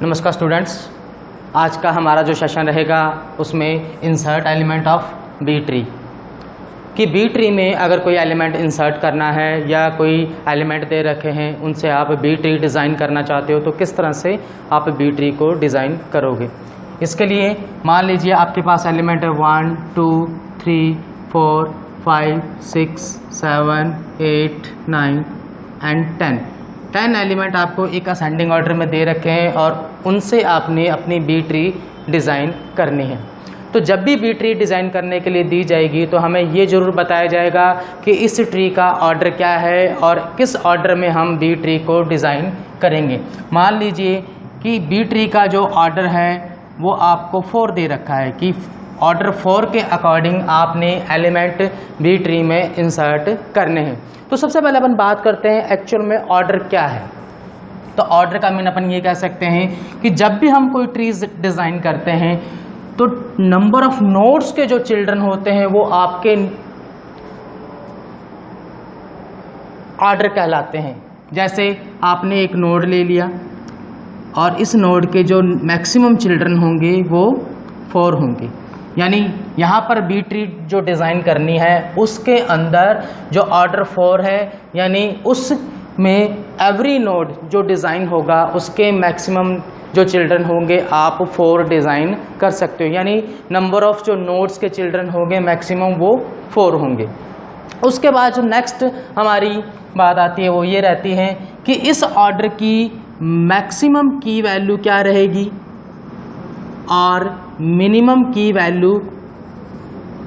नमस्कार स्टूडेंट्स, आज का हमारा जो सेशन रहेगा उसमें insert element of B tree कि बी ट्री में अगर कोई एलिमेंट इंसर्ट करना है या कोई एलिमेंट दे रखे हैं उनसे आप बी ट्री डिज़ाइन करना चाहते हो तो किस तरह से आप बी ट्री को डिज़ाइन करोगे। इसके लिए मान लीजिए आपके पास एलिमेंट है 1 2 3 4 5 6 7 8 9 एंड 10 एलिमेंट आपको एक असेंडिंग ऑर्डर में दे रखे हैं और उनसे आपने अपनी बी ट्री डिज़ाइन करनी है। तो जब भी बी ट्री डिज़ाइन करने के लिए दी जाएगी तो हमें ये ज़रूर बताया जाएगा कि इस ट्री का ऑर्डर क्या है और किस ऑर्डर में हम बी ट्री को डिज़ाइन करेंगे। मान लीजिए कि बी ट्री का जो ऑर्डर है वो आपको 4 दे रखा है कि ऑर्डर 4 के अकॉर्डिंग आपने एलिमेंट बी ट्री में इंसर्ट करने हैं। तो सबसे पहले अपन बात करते हैं एक्चुअल में ऑर्डर क्या है। तो ऑर्डर का मीन अपन ये कह सकते हैं कि जब भी हम कोई ट्रीज डिज़ाइन करते हैं तो नंबर ऑफ नोड्स के जो चिल्ड्रन होते हैं वो आपके ऑर्डर कहलाते हैं। जैसे आपने एक नोड ले लिया और इस नोड के जो मैक्सिमम चिल्ड्रन होंगे वो 4 होंगे, यानी यहाँ पर बी ट्री जो डिज़ाइन करनी है उसके अंदर जो ऑर्डर 4 है यानी उसमें एवरी नोड जो डिज़ाइन होगा उसके मैक्सिमम जो चिल्ड्रन होंगे आप 4 डिज़ाइन कर सकते हो, यानी नंबर ऑफ़ जो नोड्स के चिल्ड्रन होंगे मैक्सिमम वो 4 होंगे। उसके बाद जो नेक्स्ट हमारी बात आती है वो ये रहती है कि इस ऑर्डर की मैक्सिमम की वैल्यू क्या रहेगी और मिनिमम की वैल्यू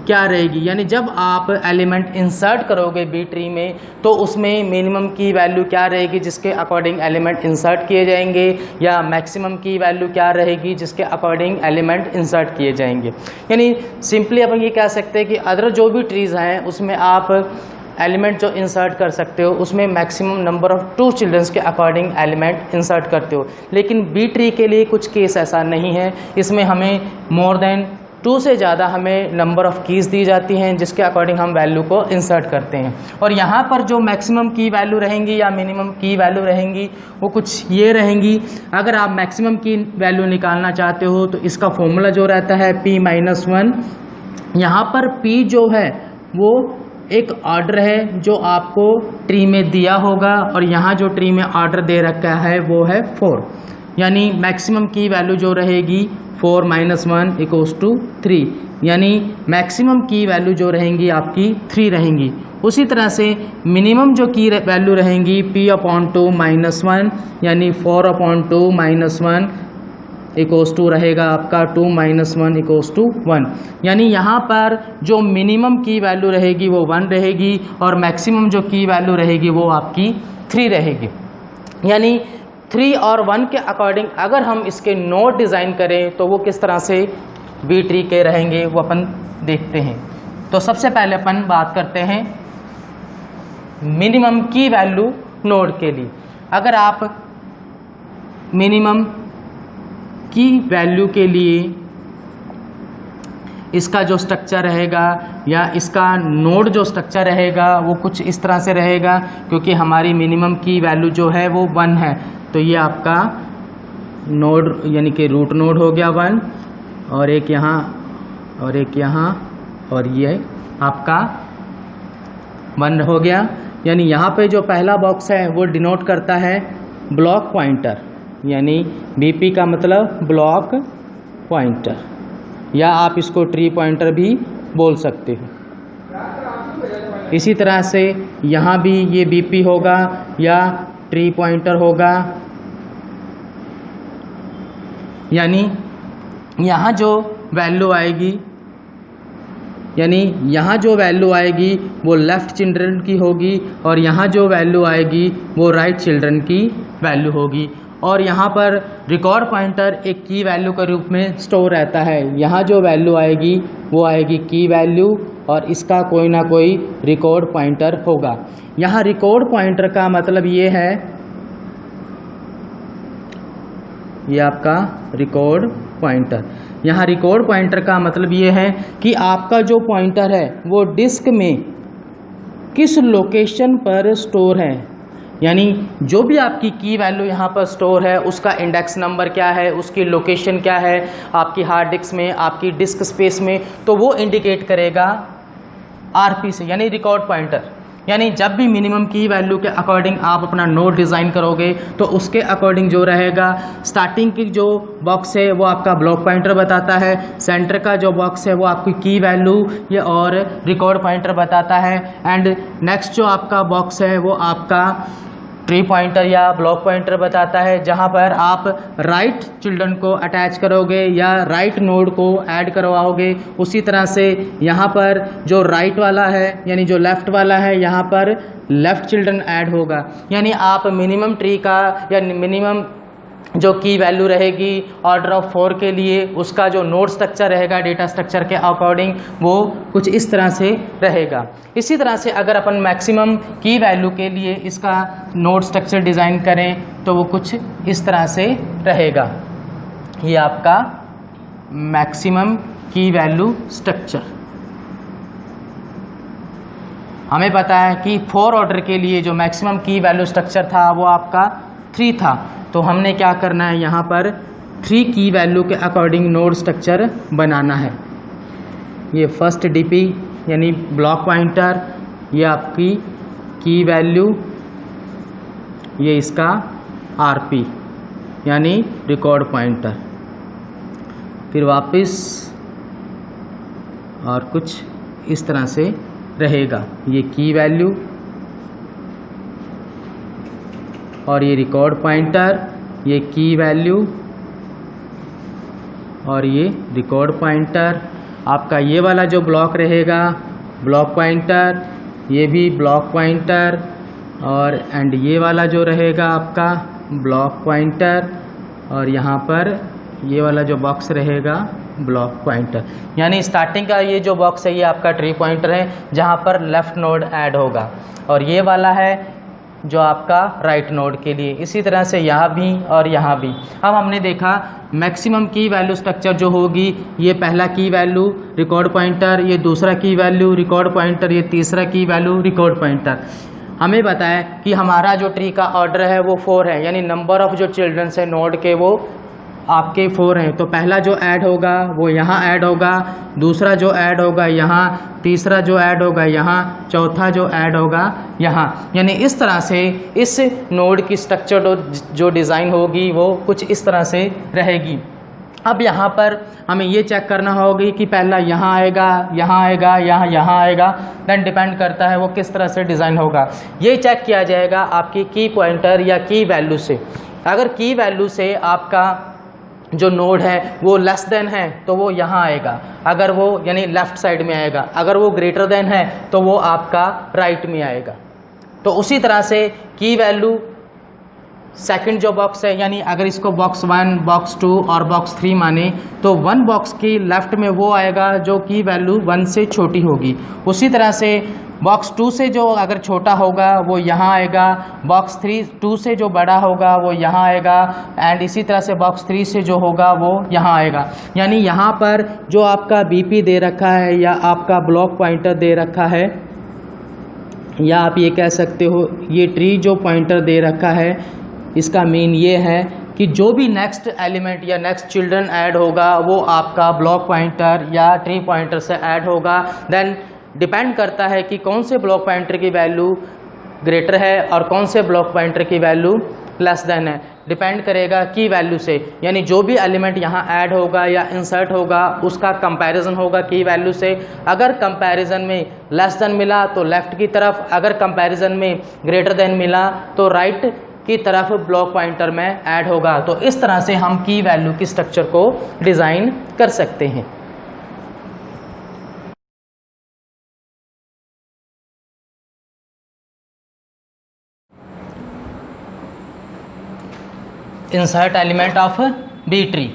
क्या रहेगी। यानी जब आप एलिमेंट इंसर्ट करोगे बी ट्री में तो उसमें मिनिमम की वैल्यू क्या रहेगी जिसके अकॉर्डिंग एलिमेंट इंसर्ट किए जाएंगे, या मैक्सिमम की वैल्यू क्या रहेगी जिसके अकॉर्डिंग एलिमेंट इंसर्ट किए जाएंगे। यानी सिंपली अपन ये कह सकते हैं कि अदर जो भी ट्रीज़ हैं उसमें आप एलिमेंट जो इंसर्ट कर सकते हो उसमें मैक्सिमम नंबर ऑफ़ 2 चिल्ड्रंस के अकॉर्डिंग एलिमेंट इंसर्ट करते हो। लेकिन बी ट्री के लिए कुछ केस ऐसा नहीं है, इसमें हमें मोर देन 2 से ज़्यादा हमें नंबर ऑफ़ कीज़ दी जाती हैं जिसके अकॉर्डिंग हम वैल्यू को इंसर्ट करते हैं। और यहाँ पर जो मैक्सिमम की वैल्यू रहेंगी या मिनिमम की वैल्यू रहेंगी वो कुछ ये रहेंगी। अगर आप मैक्सिमम की वैल्यू निकालना चाहते हो तो इसका फॉर्मूला जो रहता है P-1। यहाँ पर P जो है वो एक ऑर्डर है जो आपको ट्री में दिया होगा और यहाँ जो ट्री में ऑर्डर दे रखा है वो है 4, यानी मैक्सिमम की वैल्यू जो रहेगी 4 - 1 = 3, यानी मैक्सिमम की वैल्यू जो रहेंगी आपकी 3 रहेंगी। उसी तरह से मिनिमम जो की वैल्यू रहेंगी P/2 - 1, यानी 4/2 - 1 = रहेगा आपका 2 - 1 = 1, यानी यहाँ पर जो मिनिमम की वैल्यू रहेगी वो 1 रहेगी और मैक्सिमम जो की वैल्यू रहेगी वो आपकी 3 रहेगी। यानी 3 और 1 के अकॉर्डिंग अगर हम इसके नोड डिज़ाइन करें तो वो किस तरह से बी ट्री के रहेंगे वो अपन देखते हैं। तो सबसे पहले अपन बात करते हैं मिनिमम की वैल्यू नोड के लिए। अगर आप मिनिमम की वैल्यू के लिए इसका जो स्ट्रक्चर रहेगा या इसका नोड जो स्ट्रक्चर रहेगा वो कुछ इस तरह से रहेगा, क्योंकि हमारी मिनिमम की वैल्यू जो है वो 1 है तो ये आपका नोड यानी कि रूट नोड हो गया 1, और एक यहाँ और एक यहाँ, और ये आपका 1 हो गया। यानी यहाँ पे जो पहला बॉक्स है वो डिनोट करता है ब्लॉक पॉइंटर, यानी BP का मतलब ब्लॉक पॉइंटर, या आप इसको ट्री पॉइंटर भी बोल सकते हो। इसी तरह से यहाँ भी ये BP होगा या ट्री पॉइंटर होगा, यानी यहाँ जो वैल्यू आएगी वो लेफ़्ट चिल्ड्रन की होगी और यहाँ जो वैल्यू आएगी वो राइट चिल्ड्रन की वैल्यू होगी। और यहाँ पर रिकॉर्ड पॉइंटर एक की वैल्यू के रूप में स्टोर रहता है। यहाँ जो वैल्यू आएगी वो आएगी की वैल्यू और इसका कोई ना कोई रिकॉर्ड पॉइंटर होगा। यहाँ रिकॉर्ड पॉइंटर का मतलब ये है, ये आपका रिकॉर्ड पॉइंटर। यहाँ रिकॉर्ड पॉइंटर का मतलब ये है कि आपका जो पॉइंटर है वो डिस्क में किस लोकेशन पर स्टोर है। यानी जो भी आपकी की वैल्यू यहाँ पर स्टोर है उसका इंडेक्स नंबर क्या है, उसकी लोकेशन क्या है आपकी हार्ड डिस्क में, आपकी डिस्क स्पेस में, तो वो इंडिकेट करेगा आरपी से, यानी रिकॉर्ड पॉइंटर। यानी जब भी मिनिमम की वैल्यू के अकॉर्डिंग आप अपना नोड डिज़ाइन करोगे तो उसके अकॉर्डिंग जो रहेगा, स्टार्टिंग की जो बॉक्स है वो आपका ब्लॉक पॉइंटर बताता है, सेंटर का जो बॉक्स है वो आपकी की वैल्यू या और रिकॉर्ड पॉइंटर बताता है, एंड नेक्स्ट जो आपका बॉक्स है वो आपका ट्री पॉइंटर या ब्लॉक पॉइंटर बताता है, जहां पर आप राइट चिल्ड्रन को अटैच करोगे या राइट नोड को ऐड करवाओगे। उसी तरह से यहाँ पर जो राइट वाला है यानी जो लेफ़्ट वाला है यहाँ पर लेफ़्ट चिल्ड्रन ऐड होगा। यानी आप मिनिमम ट्री का या मिनिमम जो की वैल्यू रहेगी ऑर्डर ऑफ 4 के लिए, उसका जो नोड स्ट्रक्चर रहेगा डेटा स्ट्रक्चर के अकॉर्डिंग वो कुछ इस तरह से रहेगा। इसी तरह से अगर अपन मैक्सिमम की वैल्यू के लिए इसका नोड स्ट्रक्चर डिज़ाइन करें तो वो कुछ इस तरह से रहेगा। ये आपका मैक्सिमम की वैल्यू स्ट्रक्चर। हमें पता है कि 4 ऑर्डर के लिए जो मैक्सिमम की वैल्यू स्ट्रक्चर था वो आपका 3 था, तो हमने क्या करना है, यहाँ पर 3 की वैल्यू के अकॉर्डिंग नोड स्ट्रक्चर बनाना है। ये फर्स्ट डीपी यानी ब्लॉक पॉइंटर, ये आपकी की वैल्यू, ये इसका आरपी यानी रिकॉर्ड पॉइंटर, फिर वापस और कुछ इस तरह से रहेगा। ये की वैल्यू और ये रिकॉर्ड पॉइंटर, ये की वैल्यू और ये रिकॉर्ड पॉइंटर। आपका ये वाला जो ब्लॉक रहेगा ब्लॉक पॉइंटर, ये भी ब्लॉक पॉइंटर, और एंड ये वाला जो रहेगा आपका ब्लॉक पॉइंटर, और यहाँ पर ये वाला जो बॉक्स रहेगा ब्लॉक पॉइंटर। यानी स्टार्टिंग का ये जो बॉक्स है ये आपका ट्री पॉइंटर है जहाँ पर लेफ़्ट नोड ऐड होगा, और ये वाला है जो आपका राइट नोड के लिए। इसी तरह से यहाँ भी और यहाँ भी। अब हमने देखा मैक्सिमम की वैल्यू स्ट्रक्चर जो होगी, ये पहला की वैल्यू रिकॉर्ड पॉइंटर, ये दूसरा की वैल्यू रिकॉर्ड पॉइंटर, ये तीसरा की वैल्यू रिकॉर्ड पॉइंटर। हमें बताया कि हमारा जो ट्री का ऑर्डर है वो 4 है, यानी नंबर ऑफ़ जो चिल्ड्रंस है नोड के वो आपके 4 हैं। तो पहला जो ऐड होगा वो यहाँ ऐड होगा, दूसरा जो ऐड होगा यहाँ, तीसरा जो ऐड होगा यहाँ, चौथा जो ऐड होगा यहाँ। यानी इस तरह से इस नोड की स्ट्रक्चर जो डिज़ाइन होगी वो कुछ इस तरह से रहेगी। अब यहाँ पर हमें ये चेक करना होगी कि पहला यहाँ आएगा, यहाँ आएगा, यहाँ आएगा, देन डिपेंड करता है वो किस तरह से डिज़ाइन होगा। ये चेक किया जाएगा आपकी की पॉइंटर या की वैल्यू से। अगर की वैल्यू से आपका जो नोड है वो लेस देन है तो वो यहाँ आएगा, अगर वो यानी लेफ़्ट साइड में आएगा, अगर वो ग्रेटर देन है तो वो आपका राइट में आएगा। तो उसी तरह से की वैल्यू सेकंड जो बॉक्स है, यानी अगर इसको बॉक्स 1, बॉक्स 2 और बॉक्स 3 माने तो 1 बॉक्स की लेफ़्ट में वो आएगा जो की वैल्यू 1 से छोटी होगी। उसी तरह से बॉक्स 2 से जो अगर छोटा होगा वो यहाँ आएगा, बॉक्स 2 से जो बड़ा होगा वो यहाँ आएगा, एंड इसी तरह से बॉक्स 3 से जो होगा वो यहाँ आएगा। यानी यहाँ पर जो आपका बीपी दे रखा है या आपका ब्लॉक पॉइंटर दे रखा है, या आप ये कह सकते हो ये ट्री जो पॉइंटर दे रखा है, इसका मीन ये है कि जो भी नेक्स्ट एलिमेंट या नेक्स्ट चिल्ड्रन ऐड होगा वो आपका ब्लॉक पॉइंटर या ट्री पॉइंटर से ऐड होगा। देन डिपेंड करता है कि कौन से ब्लॉक पॉइंटर की वैल्यू ग्रेटर है और कौन से ब्लॉक पॉइंटर की वैल्यू लेस देन है, डिपेंड करेगा की वैल्यू से। यानी जो भी एलिमेंट यहाँ ऐड होगा या इंसर्ट होगा उसका कंपैरिजन होगा की वैल्यू से। अगर कंपैरिजन में लेस देन मिला तो लेफ़्ट की तरफ, अगर कंपैरिजन में ग्रेटर देन मिला तो राइट की तरफ ब्लॉक पॉइंटर में ऐड होगा। तो इस तरह से हम की वैल्यू की स्ट्रक्चर को डिज़ाइन कर सकते हैं। Insert element of B tree.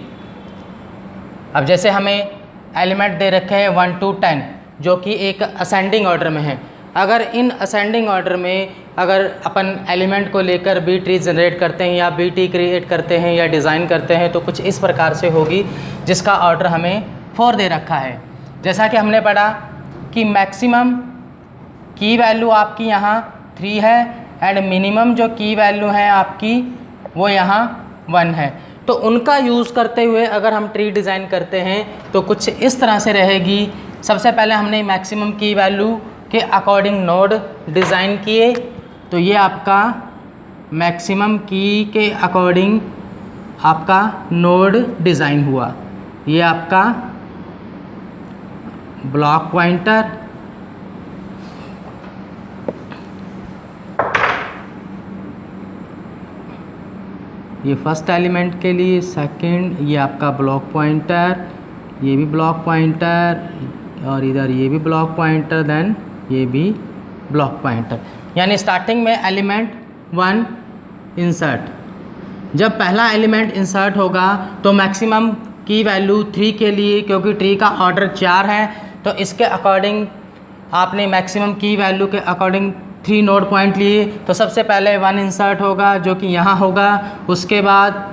अब जैसे हमें एलिमेंट दे रखे हैं 1 to 10 जो कि एक असेंडिंग ऑर्डर में है। अगर इन असेंडिंग ऑर्डर में अगर अपन एलिमेंट को लेकर बी ट्री जनरेट करते हैं या बी ट्री क्रिएट करते हैं या डिज़ाइन करते हैं तो कुछ इस प्रकार से होगी, जिसका ऑर्डर हमें 4 दे रखा है। जैसा कि हमने पढ़ा कि मैक्सिमम की वैल्यू आपकी यहाँ 3 है एंड मिनिमम जो की वैल्यू है आपकी वो यहाँ 1 है। तो उनका यूज़ करते हुए अगर हम ट्री डिज़ाइन करते हैं तो कुछ इस तरह से रहेगी। सबसे पहले हमने मैक्सिमम की वैल्यू के अकॉर्डिंग नोड डिज़ाइन किए, तो ये आपका मैक्सिमम की के अकॉर्डिंग आपका नोड डिज़ाइन हुआ। ये आपका ब्लॉक पॉइंटर, ये फर्स्ट एलिमेंट के लिए, सेकंड ये आपका ब्लॉक पॉइंटर, ये भी ब्लॉक पॉइंटर, और इधर ये भी ब्लॉक पॉइंटर, देन ये भी ब्लॉक पॉइंटर। यानी स्टार्टिंग में एलिमेंट 1 इंसर्ट। जब पहला एलिमेंट इंसर्ट होगा तो मैक्सिमम की वैल्यू 3 के लिए, क्योंकि ट्री का ऑर्डर 4 है, तो इसके अकॉर्डिंग आपने मैक्सिमम की वैल्यू के अकॉर्डिंग 3 नोड पॉइंट लिए। तो सबसे पहले 1 इंसर्ट होगा जो कि यहाँ होगा, उसके बाद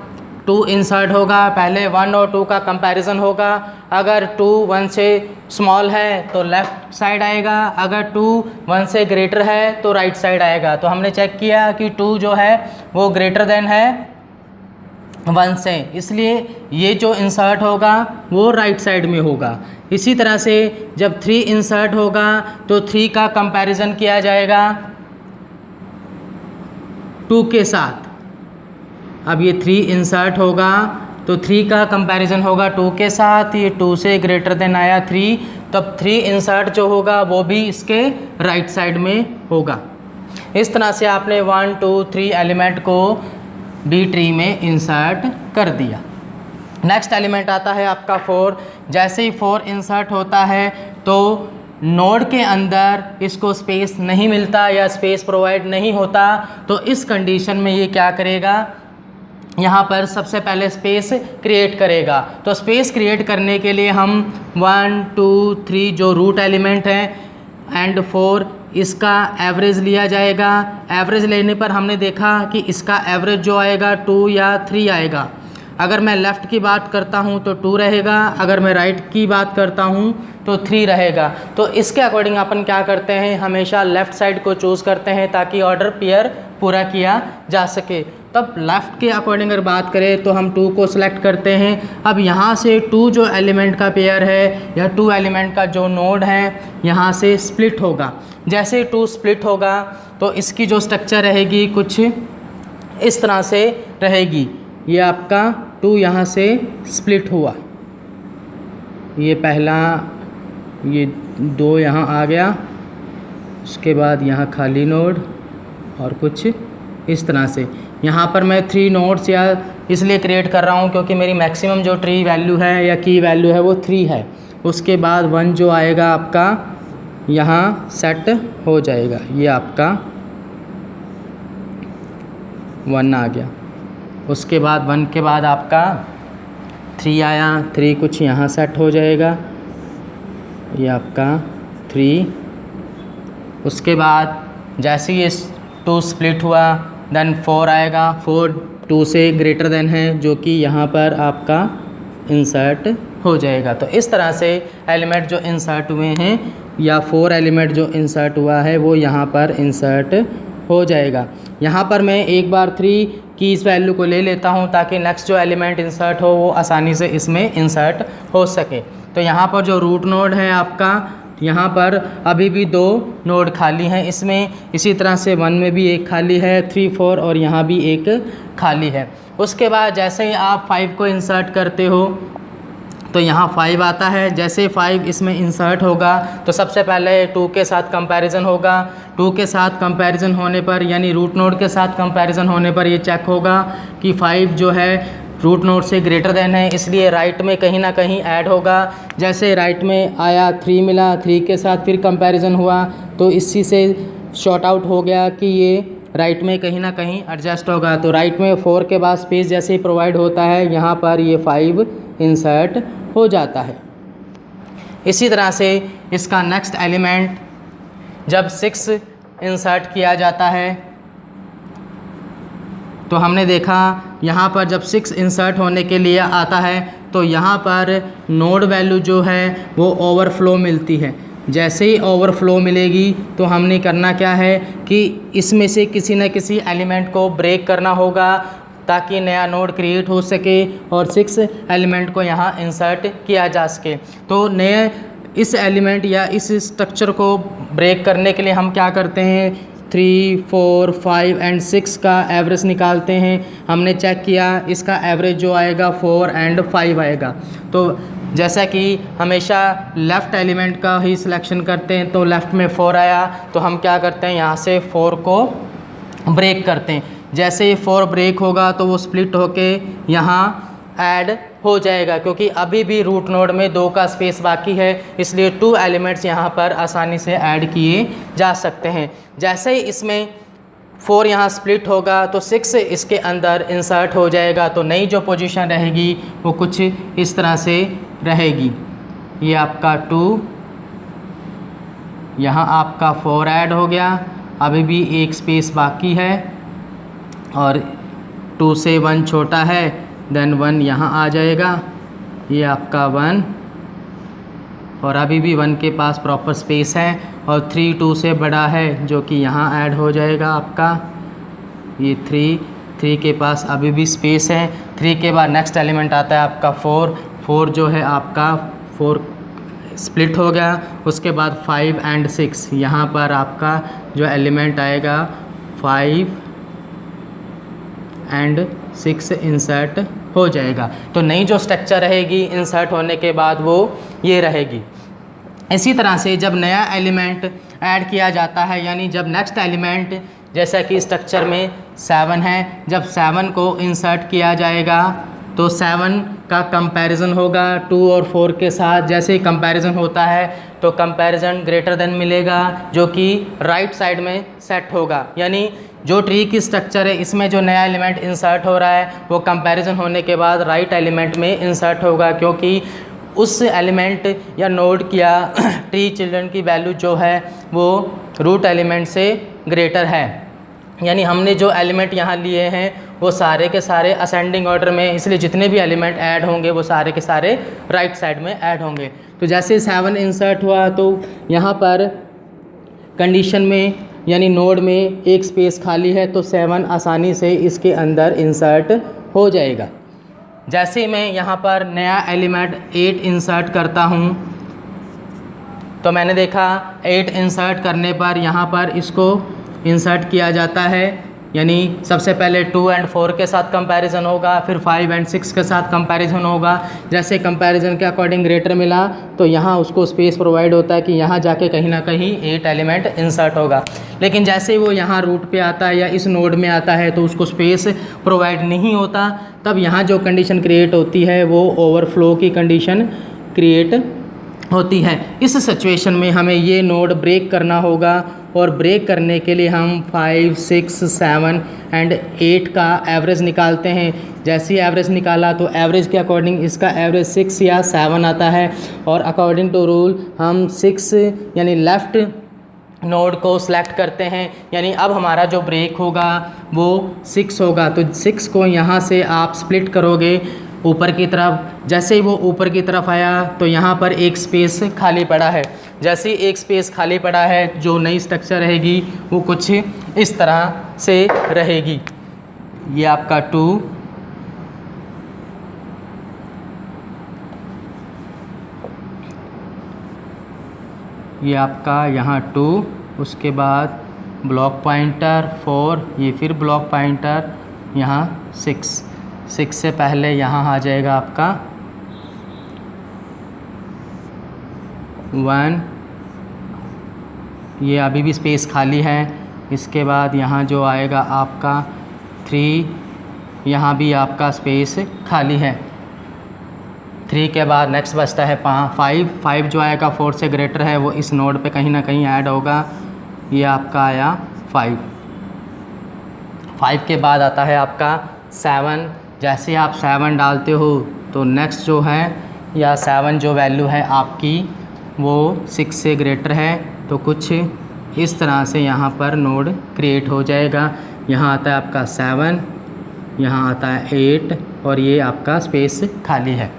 2 इंसर्ट होगा, पहले 1 और 2 का कंपैरिजन होगा। अगर 2 1 से स्मॉल है तो लेफ़्ट साइड आएगा, अगर 2 1 से ग्रेटर है तो राइट साइड आएगा। तो हमने चेक किया कि 2 जो है वो ग्रेटर देन है 1 से, इसलिए ये जो इंसर्ट होगा वो राइट साइड में होगा। इसी तरह से जब 3 इंसर्ट होगा तो 3 का कंपैरिजन किया जाएगा 2 के साथ। अब ये 3 इंसर्ट होगा तो 3 का कंपैरिजन होगा 2 के साथ, ये 2 से ग्रेटर देन आया 3, तब 3 इंसर्ट जो होगा वो भी इसके राइट साइड में होगा। इस तरह से आपने 1 2 3 एलिमेंट को डी ट्री में इंसर्ट कर दिया। नेक्स्ट एलिमेंट आता है आपका 4। जैसे ही 4 इंसर्ट होता है तो नोड के अंदर इसको स्पेस नहीं मिलता या स्पेस प्रोवाइड नहीं होता, तो इस कंडीशन में ये क्या करेगा, यहाँ पर सबसे पहले स्पेस क्रिएट करेगा। तो स्पेस क्रिएट करने के लिए हम 1 2 3 जो रूट एलिमेंट है एंड 4 इसका एवरेज लिया जाएगा। एवरेज लेने पर हमने देखा कि इसका एवरेज जो आएगा 2 या 3 आएगा। अगर मैं लेफ़्ट की बात करता हूँ तो 2 रहेगा, अगर मैं राइट की बात करता हूँ तो 3 रहेगा। तो इसके अकॉर्डिंग अपन क्या करते हैं, हमेशा लेफ़्ट साइड को चूज़ करते हैं ताकि ऑर्डर पेयर पूरा किया जा सके। तब लेफ़्ट के अकॉर्डिंग अगर बात करें तो हम 2 को सिलेक्ट करते हैं। अब यहाँ से 2 जो एलिमेंट का पेयर है या 2 एलिमेंट का जो नोड है यहाँ से स्प्लिट होगा। जैसे 2 स्प्लिट होगा तो इसकी जो स्ट्रक्चर रहेगी कुछ इस तरह से रहेगी। ये आपका 2 यहाँ से स्प्लिट हुआ, ये पहला, ये 2 यहाँ आ गया, उसके बाद यहाँ खाली नोड और कुछ इस तरह से। यहाँ पर मैं 3 नोड्स या इसलिए क्रिएट कर रहा हूँ क्योंकि मेरी मैक्सिमम जो ट्री वैल्यू है या की वैल्यू है वो 3 है। उसके बाद 1 जो आएगा आपका यहाँ सेट हो जाएगा, ये आपका 1 आ गया। उसके बाद 1 के बाद आपका 3 आया, 3 कुछ यहाँ सेट हो जाएगा, ये आपका 3। उसके बाद जैसे ये 2 स्प्लिट हुआ देन 4 आएगा, 4 2 से ग्रेटर देन है जो कि यहाँ पर आपका इंसर्ट हो जाएगा। तो इस तरह से एलिमेंट जो इंसर्ट हुए हैं या 4 एलिमेंट जो इंसर्ट हुआ है वो यहाँ पर इंसर्ट हो जाएगा। यहाँ पर मैं एक बार 3 की इस वैल्यू को ले लेता हूँ ताकि नेक्स्ट जो एलिमेंट इंसर्ट हो वो आसानी से इसमें इंसर्ट हो सके। तो यहाँ पर जो रूट नोड है आपका, यहाँ पर अभी भी 2 नोड खाली हैं इसमें, इसी तरह से 1 में भी एक खाली है, 3 4 और यहाँ भी एक खाली है। उसके बाद जैसे ही आप 5 को इंसर्ट करते हो तो यहाँ 5 आता है। जैसे 5 इसमें इंसर्ट होगा तो सबसे पहले 2 के साथ कंपैरिजन होगा। 2 के साथ कंपैरिजन होने पर यानी रूट नोड के साथ कंपैरिजन होने पर ये चेक होगा कि 5 जो है रूट नोड से ग्रेटर देन है, इसलिए राइट में कहीं ना कहीं ऐड होगा। जैसे राइट में आया 3 मिला, 3 के साथ फिर कंपैरिजन हुआ तो इसी से शॉर्ट आउट हो गया कि ये राइट में कहीं ना कहीं एडजस्ट होगा। तो राइट में 4 के बाद स्पेस जैसे ही प्रोवाइड होता है यहाँ पर ये 5 इंसर्ट हो जाता है। इसी तरह से इसका नेक्स्ट एलिमेंट जब 6 इंसर्ट किया जाता है तो हमने देखा यहाँ पर जब 6 इंसर्ट होने के लिए आता है तो यहाँ पर नोड वैल्यू जो है वो ओवरफ्लो मिलती है। जैसे ही ओवरफ्लो मिलेगी तो हमने करना क्या है कि इसमें से किसी न किसी एलिमेंट को ब्रेक करना होगा ताकि नया नोड क्रिएट हो सके और 6 एलिमेंट को यहाँ इंसर्ट किया जा सके। तो नए इस एलिमेंट या इस स्ट्रक्चर को ब्रेक करने के लिए हम क्या करते हैं, 3, 4, 5 एंड 6 का एवरेज निकालते हैं। हमने चेक किया, इसका एवरेज जो आएगा 4 एंड 5 आएगा। तो जैसा कि हमेशा लेफ़्ट एलिमेंट का ही सिलेक्शन करते हैं, तो लेफ़्ट में 4 आया तो हम क्या करते हैं, यहाँ से 4 को ब्रेक करते हैं। जैसे ही 4 ब्रेक होगा तो वो स्प्लिट होके यहाँ ऐड हो जाएगा, क्योंकि अभी भी रूट नोड में 2 का स्पेस बाकी है, इसलिए 2 एलिमेंट्स यहाँ पर आसानी से ऐड किए जा सकते हैं। जैसे ही इसमें 4 यहाँ स्प्लिट होगा तो 6 इसके अंदर इंसर्ट हो जाएगा, तो नई जो पोजीशन रहेगी वो कुछ इस तरह से रहेगी। ये आपका 2, यहाँ आपका 4 ऐड हो गया, अभी भी एक स्पेस बाकी है और 2 से 1 छोटा है, देन 1 यहाँ आ जाएगा। ये आपका 1 और अभी भी 1 के पास प्रॉपर स्पेस है और 3 2 से बड़ा है जो कि यहाँ ऐड हो जाएगा आपका। ये 3 के पास अभी भी स्पेस है। 3 के बाद नेक्स्ट एलिमेंट आता है आपका 4 जो है आपका 4 स्प्लिट हो गया। उसके बाद 5 एंड 6 यहाँ पर आपका जो एलिमेंट आएगा 5 एंड 6 इंसर्ट हो जाएगा। तो नई जो स्ट्रक्चर रहेगी इंसर्ट होने के बाद वो ये रहेगी। इसी तरह से जब नया एलिमेंट ऐड किया जाता है, यानी जब नेक्स्ट एलिमेंट, जैसा कि स्ट्रक्चर में 7 है, जब 7 को इंसर्ट किया जाएगा तो 7 का कंपैरिजन होगा 2 और 4 के साथ। जैसे ही कंपैरिजन होता है तो कंपैरिजन ग्रेटर देन मिलेगा जो कि राइट साइड में सेट होगा। यानी जो ट्री की स्ट्रक्चर है इसमें जो नया एलिमेंट इंसर्ट हो रहा है वो कंपैरिजन होने के बाद राइट एलिमेंट में इंसर्ट होगा, क्योंकि उस एलिमेंट या नोड या ट्री चिल्ड्रन की वैल्यू जो है वो रूट एलिमेंट से ग्रेटर है। यानी हमने जो एलिमेंट यहाँ लिए हैं वो सारे के सारे असेंडिंग ऑर्डर में, इसलिए जितने भी एलिमेंट ऐड होंगे वो सारे के सारे राइट साइड में ऐड होंगे। तो जैसे 7 इंसर्ट हुआ तो यहाँ पर कंडीशन में यानी नोड में एक स्पेस खाली है तो 7 आसानी से इसके अंदर इंसर्ट हो जाएगा। जैसे मैं यहाँ पर नया एलिमेंट 8 इंसर्ट करता हूँ तो मैंने देखा 8 इंसर्ट करने पर यहाँ पर इसको इंसर्ट किया जाता है, यानी सबसे पहले 2 एंड 4 के साथ कंपैरिजन होगा, फिर 5 एंड 6 के साथ कंपैरिजन होगा। जैसे कंपैरिजन के अकॉर्डिंग ग्रेटर मिला तो यहाँ उसको स्पेस प्रोवाइड होता है कि यहाँ जाके कहीं ना कहीं 8 एलिमेंट इंसर्ट होगा। लेकिन जैसे ही वो यहाँ रूट पे आता है या इस नोड में आता है तो उसको स्पेस प्रोवाइड नहीं होता, तब यहाँ जो कंडीशन क्रिएट होती है वो ओवरफ्लो की कंडीशन क्रिएट होती है। इस सिचुएशन में हमें ये नोड ब्रेक करना होगा और ब्रेक करने के लिए हम 5, 6, 7 एंड 8 का एवरेज निकालते हैं। जैसे ही एवरेज निकाला तो एवरेज के अकॉर्डिंग इसका एवरेज 6 या 7 आता है और अकॉर्डिंग टू रूल हम 6 यानी लेफ़्ट नोड को सिलेक्ट करते हैं। यानी अब हमारा जो ब्रेक होगा वो 6 होगा, तो 6 को यहाँ से आप स्प्लिट करोगे ऊपर की तरफ। जैसे ही वो ऊपर की तरफ आया तो यहाँ पर एक स्पेस खाली पड़ा है। जैसे ही एक स्पेस खाली पड़ा है जो नई स्ट्रक्चर रहेगी वो कुछ इस तरह से रहेगी। ये आपका 2, ये आपका यहाँ 2, उसके बाद ब्लॉक पॉइंटर 4, ये फिर ब्लॉक पॉइंटर यहाँ 6 से पहले यहाँ आ जाएगा आपका 1, ये अभी भी स्पेस खाली है। इसके बाद यहाँ जो आएगा आपका 3, यहाँ भी आपका स्पेस खाली है। 3 के बाद नेक्स्ट बचता है 5 जो आएगा 4 से ग्रेटर है, वो इस नोड पे कहीं ना कहीं ऐड होगा। ये आपका आया 5 के बाद आता है आपका 7। जैसे आप 7 डालते हो तो नेक्स्ट जो है या 7 जो वैल्यू है आपकी वो 6 से ग्रेटर है, तो कुछ इस तरह से यहाँ पर नोड क्रिएट हो जाएगा। यहाँ आता है आपका 7, यहाँ आता है 8 और ये आपका स्पेस खाली है।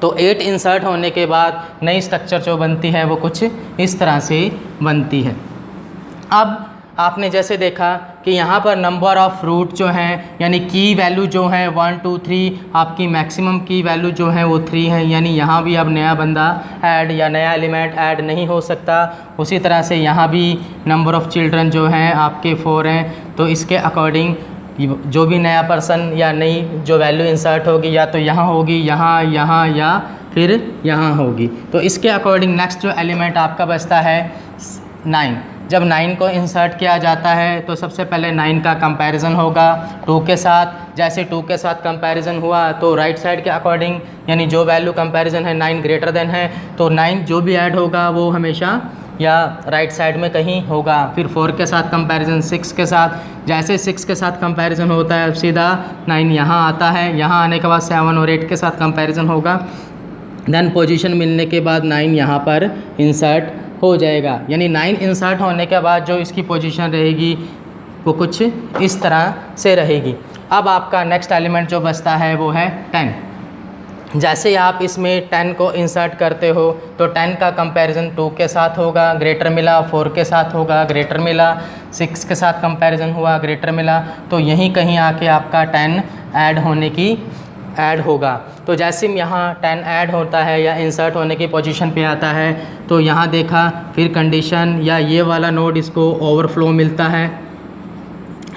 तो 8 इंसर्ट होने के बाद नई स्ट्रक्चर जो बनती है वो कुछ इस तरह से बनती है। अब आपने जैसे देखा कि यहाँ पर नंबर ऑफ़ रूट जो हैं यानी की वैल्यू जो है 1 2 3, आपकी मैक्सिमम की वैल्यू जो है वो 3 है, यानी यहाँ भी अब नया बंदा ऐड या नया एलिमेंट ऐड नहीं हो सकता। उसी तरह से यहाँ भी नंबर ऑफ़ चिल्ड्रन जो हैं आपके 4 हैं, तो इसके अकॉर्डिंग जो भी नया पर्सन या नई जो वैल्यू इंसर्ट होगी या तो यहाँ होगी, यहाँ या फिर यहाँ होगी। तो इसके अकॉर्डिंग नेक्स्ट जो एलिमेंट आपका बचता है 9। जब 9 को इंसर्ट किया जाता है तो सबसे पहले 9 का कंपैरिजन होगा 2 के साथ। जैसे 2 के साथ कंपैरिजन हुआ तो राइट साइड के अकॉर्डिंग यानी जो वैल्यू कंपैरिजन है 9 ग्रेटर देन है, तो 9 जो भी ऐड होगा वो हमेशा या राइट साइड में कहीं होगा। फिर 4 के साथ कंपैरिजन 6 के साथ, जैसे 6 के साथ कंपैरिजन होता है सीधा 9 यहाँ आता है। यहाँ आने के बाद 7 और 8 के साथ कंपैरिजन होगा, देन पोजीशन मिलने के बाद 9 यहाँ पर इंसर्ट हो जाएगा। यानी 9 इंसर्ट होने के बाद जो इसकी पोजीशन रहेगी वो कुछ इस तरह से रहेगी। अब आपका नेक्स्ट एलिमेंट जो बचता है वो है 10। जैसे ही आप इसमें 10 को इंसर्ट करते हो तो 10 का कंपैरिजन 2 के साथ होगा, ग्रेटर मिला, 4 के साथ होगा, ग्रेटर मिला, 6 के साथ कंपैरिजन हुआ, ग्रेटर मिला, तो यहीं कहीं आके आपका 10 ऐड होगा। तो जैसे यहाँ 10 ऐड होता है या इंसर्ट होने की पोजीशन पे आता है तो यहाँ देखा फिर कंडीशन या ये वाला नोड इसको ओवरफ्लो मिलता है।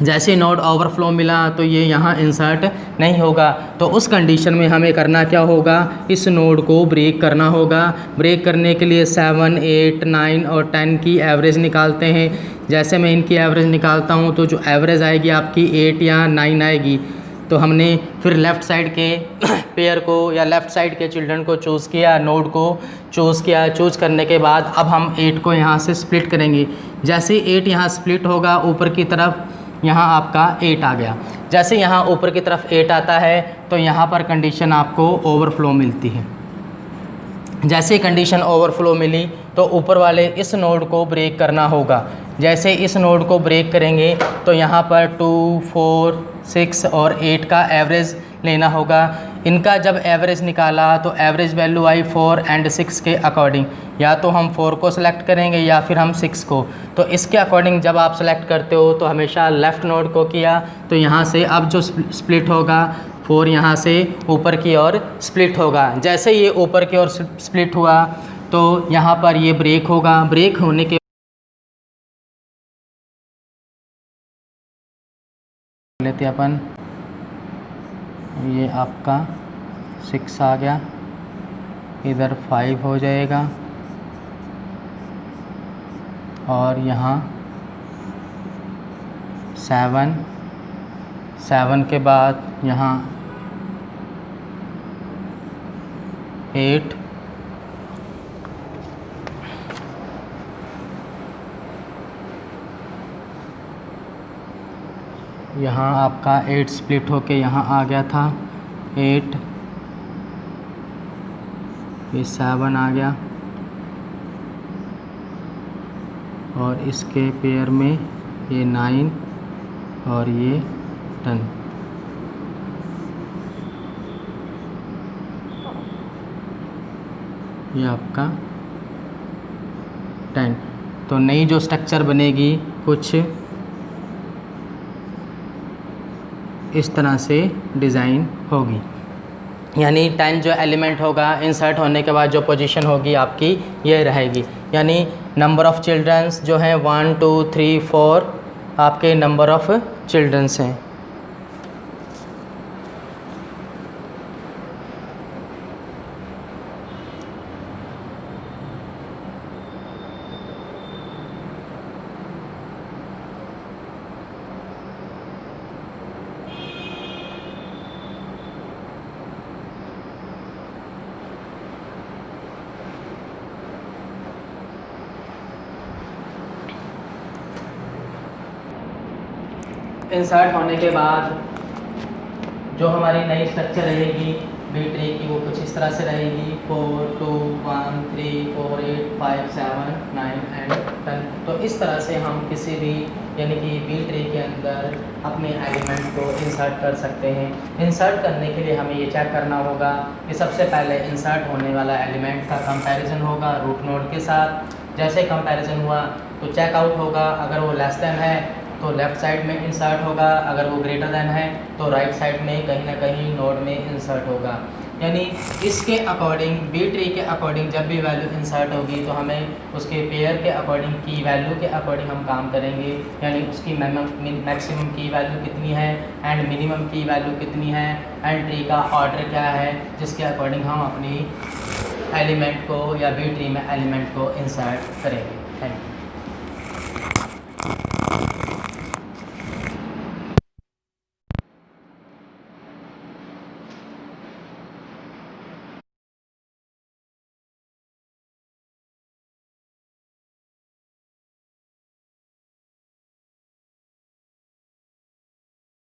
जैसे नोड ओवरफ्लो मिला तो ये यहाँ इंसर्ट नहीं होगा, तो उस कंडीशन में हमें करना क्या होगा, इस नोड को ब्रेक करना होगा। ब्रेक करने के लिए 7 8 9 और 10 की एवरेज निकालते हैं। जैसे मैं इनकी एवरेज निकालता हूँ तो जो एवरेज आएगी आपकी 8 या 9 आएगी। तो हमने फिर लेफ़्ट साइड के पेयर को या लेफ़्ट साइड के चिल्ड्रन को चूज़ किया, नोड को चूज़ किया। चूज़ करने के बाद अब हम 8 को यहाँ से स्प्लिट करेंगे। जैसे 8 यहाँ स्प्लिट होगा ऊपर की तरफ, यहाँ आपका 8 आ गया। जैसे यहाँ ऊपर की तरफ 8 आता है तो यहाँ पर कंडीशन आपको ओवरफ्लो मिलती है। जैसे कंडीशन ओवरफ्लो मिली तो ऊपर वाले इस नोड को ब्रेक करना होगा। जैसे इस नोड को ब्रेक करेंगे तो यहाँ पर 2 4 6 और 8 का एवरेज लेना होगा। इनका जब एवरेज निकाला तो एवरेज वैल्यू आई 4 एंड 6 के अकॉर्डिंग। या तो हम 4 को सिलेक्ट करेंगे या फिर हम 6 को। तो इसके अकॉर्डिंग जब आप सेलेक्ट करते हो तो हमेशा लेफ़्ट नोड को किया, तो यहाँ से अब जो स्प्लिट होगा 4 यहाँ से ऊपर की ओर स्प्लिट होगा। जैसे ये ऊपर की ओर स्प्लिट हुआ तो यहाँ पर ये ब्रेक होगा। ब्रेक होने के लेते अपन, ये आपका 6 आ गया, इधर 5 हो जाएगा और यहाँ 7 के बाद यहाँ 8 यहाँ आपका 8 स्प्लिट होके यहाँ आ गया था 8, ये 7 आ गया और इसके पेयर में ये 9 और ये 10। ये आपका 10। तो नई जो स्ट्रक्चर बनेगी कुछ इस तरह से डिज़ाइन होगी। यानी 10 जो एलिमेंट होगा इंसर्ट होने के बाद जो पोजीशन होगी आपकी ये रहेगी। यानी नंबर ऑफ़ चिल्ड्रंस जो हैं 1 2 3 4 आपके नंबर ऑफ़ चिल्ड्रंस हैं। इंसर्ट होने के बाद जो हमारी नई स्ट्रक्चर रहेगी बी ट्री की वो कुछ इस तरह से रहेगी 4 2 1 3 4 8 5 7 9 एंड बटन। तो इस तरह से हम किसी भी यानी कि बी ट्री के अंदर अपने एलिमेंट को इंसर्ट कर सकते हैं। इंसर्ट करने के लिए हमें ये चेक करना होगा कि सबसे पहले इंसर्ट होने वाला एलिमेंट का कंपैरिजन होगा रूट नोड के साथ। जैसे कंपैरिजन हुआ तो चेकआउट होगा, अगर वो लेस देन है तो लेफ़्ट साइड में इंसर्ट होगा, अगर वो ग्रेटर देन है तो राइट साइड में कहीं ना कहीं नोड में इंसर्ट होगा। यानी इसके अकॉर्डिंग बी ट्री के अकॉर्डिंग जब भी वैल्यू इंसर्ट होगी तो हमें उसके पेयर के अकॉर्डिंग की वैल्यू के अकॉर्डिंग हम काम करेंगे। यानी उसकी मैक्सिमम की वैल्यू कितनी है एंड मिनिमम की वैल्यू कितनी है एंड ट्री का ऑर्डर क्या है, जिसके अकॉर्डिंग हम अपनी एलिमेंट को या बी ट्री में एलिमेंट को इंसर्ट करेंगे। Thank you.